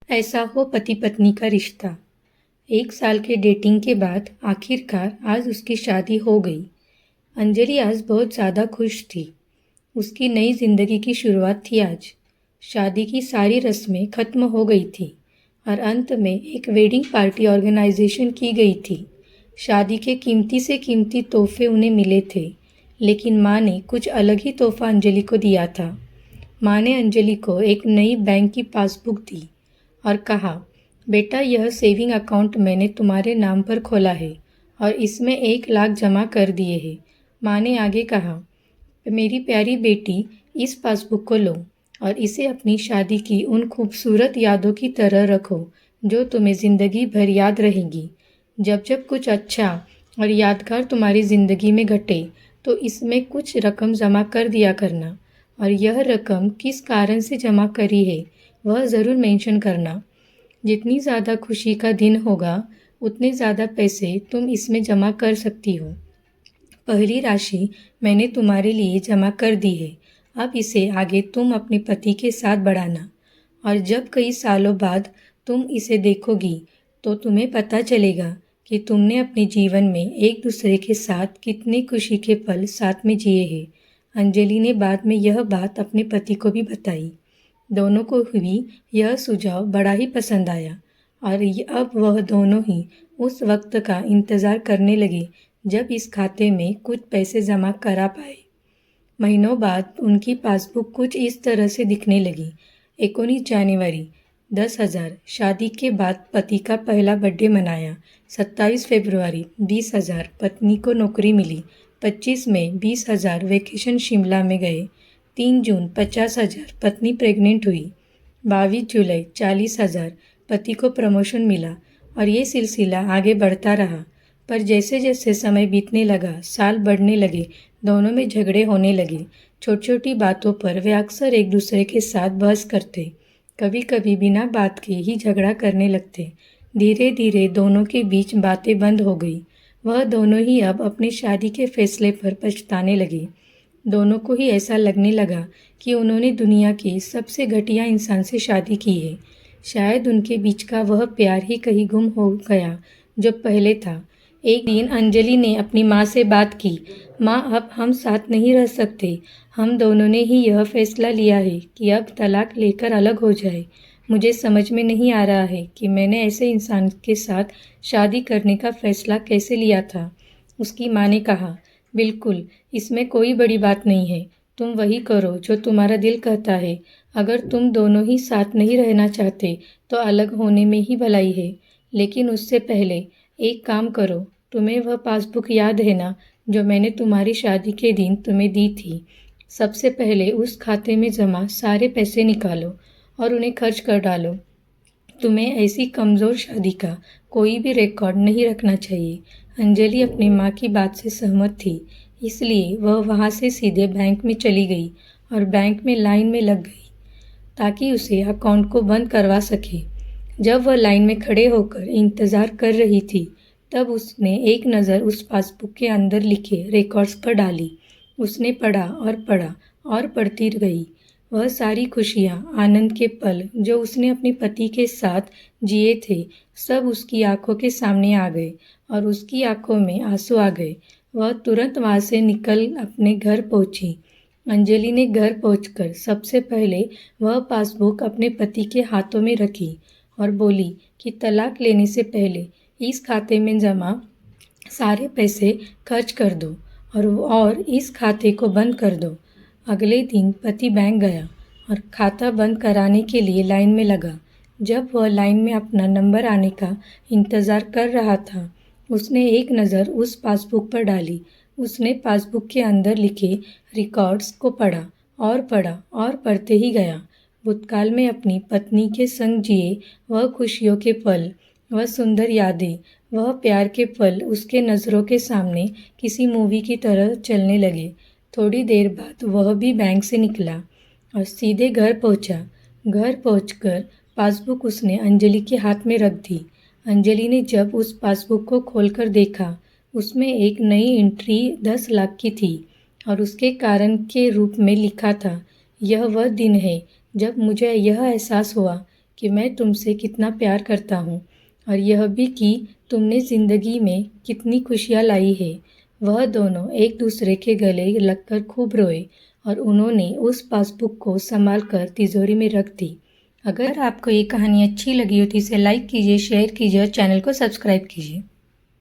ऐसा हो पति पत्नी का रिश्ता। 1 साल के डेटिंग के बाद आखिरकार आज उसकी शादी हो गई। अंजलि आज बहुत ज़्यादा खुश थी। उसकी नई ज़िंदगी की शुरुआत थी आज। शादी की सारी रस्में ख़त्म हो गई थी और अंत में एक वेडिंग पार्टी ऑर्गेनाइजेशन की गई थी। शादी के कीमती से कीमती तोहफे उन्हें मिले थे, लेकिन माँ ने कुछ अलग ही तोहफा अंजलि को दिया था। माँ ने अंजलि को एक नई बैंक की पासबुक दी और कहा, बेटा यह सेविंग अकाउंट मैंने तुम्हारे नाम पर खोला है और इसमें 1 लाख जमा कर दिए हैं। माँ ने आगे कहा, मेरी प्यारी बेटी, इस पासबुक को लो और इसे अपनी शादी की उन खूबसूरत यादों की तरह रखो जो तुम्हें ज़िंदगी भर याद रहेंगी। जब जब कुछ अच्छा और यादगार तुम्हारी ज़िंदगी में घटे तो इसमें कुछ रकम जमा कर दिया करना, और यह रकम किस कारण से जमा करी है वह ज़रूर मेंशन करना। जितनी ज़्यादा खुशी का दिन होगा उतने ज़्यादा पैसे तुम इसमें जमा कर सकती हो। पहली राशि मैंने तुम्हारे लिए जमा कर दी है। अब इसे आगे तुम अपने पति के साथ बढ़ाना, और जब कई सालों बाद तुम इसे देखोगी तो तुम्हें पता चलेगा कि तुमने अपने जीवन में एक दूसरे के साथ कितने खुशी के पल साथ में जिए हैं। अंजलि ने बाद में यह बात अपने पति को भी बताई। दोनों को भी यह सुझाव बड़ा ही पसंद आया और अब वह दोनों ही उस वक्त का इंतज़ार करने लगे जब इस खाते में कुछ पैसे जमा करा पाए। महीनों बाद उनकी पासबुक कुछ इस तरह से दिखने लगी। 19 जनवरी 10,000। शादी के बाद पति का पहला बर्थडे मनाया। 27 फरवरी 20,000। पत्नी को नौकरी मिली। 25 मई 20,000। वेकेशन शिमला में गए। 3 जून 50,000। पत्नी प्रेग्नेंट हुई। 22 जुलाई 40,000। पति को प्रमोशन मिला और ये सिलसिला आगे बढ़ता रहा। पर जैसे जैसे समय बीतने लगा, साल बढ़ने लगे, दोनों में झगड़े होने लगे। छोटी छोटी बातों पर वे अक्सर एक दूसरे के साथ बहस करते, कभी कभी बिना बात के ही झगड़ा करने लगते। धीरे धीरे दोनों के बीच बातें बंद हो गई। वह दोनों ही अब अपनी शादी के फैसले पर पछताने लगे। दोनों को ही ऐसा लगने लगा कि उन्होंने दुनिया के सबसे घटिया इंसान से शादी की है। शायद उनके बीच का वह प्यार ही कहीं गुम हो गया जो पहले था। एक दिन अंजलि ने अपनी माँ से बात की। माँ, अब हम साथ नहीं रह सकते। हम दोनों ने ही यह फैसला लिया है कि अब तलाक लेकर अलग हो जाए। मुझे समझ में नहीं आ रहा है कि मैंने ऐसे इंसान के साथ शादी करने का फैसला कैसे लिया था। उसकी माँ ने कहा, बिल्कुल, इसमें कोई बड़ी बात नहीं है। तुम वही करो जो तुम्हारा दिल कहता है। अगर तुम दोनों ही साथ नहीं रहना चाहते तो अलग होने में ही भलाई है। लेकिन उससे पहले एक काम करो। तुम्हें वह पासबुक याद है ना जो मैंने तुम्हारी शादी के दिन तुम्हें दी थी? सबसे पहले उस खाते में जमा सारे पैसे निकालो और उन्हें खर्च कर डालो। तुम्हें ऐसी कमज़ोर शादी का कोई भी रिकॉर्ड नहीं रखना चाहिए। अंजलि अपनी माँ की बात से सहमत थी, इसलिए वह वहाँ से सीधे बैंक में चली गई और बैंक में लाइन में लग गई ताकि उसे अकाउंट को बंद करवा सके। जब वह लाइन में खड़े होकर इंतज़ार कर रही थी तब उसने एक नज़र उस पासबुक के अंदर लिखे रिकॉर्ड्स पर डाली। उसने पढ़ा और पढ़ती गई। वह सारी खुशियाँ, आनंद के पल जो उसने अपने पति के साथ जिए थे, सब उसकी आंखों के सामने आ गए और उसकी आंखों में आंसू आ गए। वह तुरंत वहाँ से निकल अपने घर पहुँची। अंजलि ने घर पहुंचकर सबसे पहले वह पासबुक अपने पति के हाथों में रखी और बोली कि तलाक लेने से पहले इस खाते में जमा सारे पैसे खर्च कर दो और इस खाते को बंद कर दो। अगले दिन पति बैंक गया और खाता बंद कराने के लिए लाइन में लगा। जब वह लाइन में अपना नंबर आने का इंतज़ार कर रहा था, उसने एक नज़र उस पासबुक पर डाली। उसने पासबुक के अंदर लिखे रिकॉर्ड्स को पढ़ा और पढ़ते ही गया। भूतकाल में अपनी पत्नी के संग जिए वह खुशियों के पल, वह सुंदर यादें, वह प्यार के पल उसके नज़रों के सामने किसी मूवी की तरह चलने लगे। थोड़ी देर बाद वह भी बैंक से निकला और सीधे घर पहुंचा। घर पहुंचकर पासबुक उसने अंजलि के हाथ में रख दी। अंजलि ने जब उस पासबुक को खोलकर देखा, उसमें एक नई एंट्री 10 लाख की थी और उसके कारण के रूप में लिखा था, यह वह दिन है जब मुझे यह एहसास हुआ कि मैं तुमसे कितना प्यार करता हूँ और यह भी कि तुमने ज़िंदगी में कितनी खुशियाँ लाई है। वह दोनों एक दूसरे के गले लगकर खूब रोए और उन्होंने उस पासबुक को संभाल कर तिजोरी में रख दी। अगर आपको ये कहानी अच्छी लगी हो तो इसे लाइक कीजिए, शेयर कीजिए और चैनल को सब्सक्राइब कीजिए।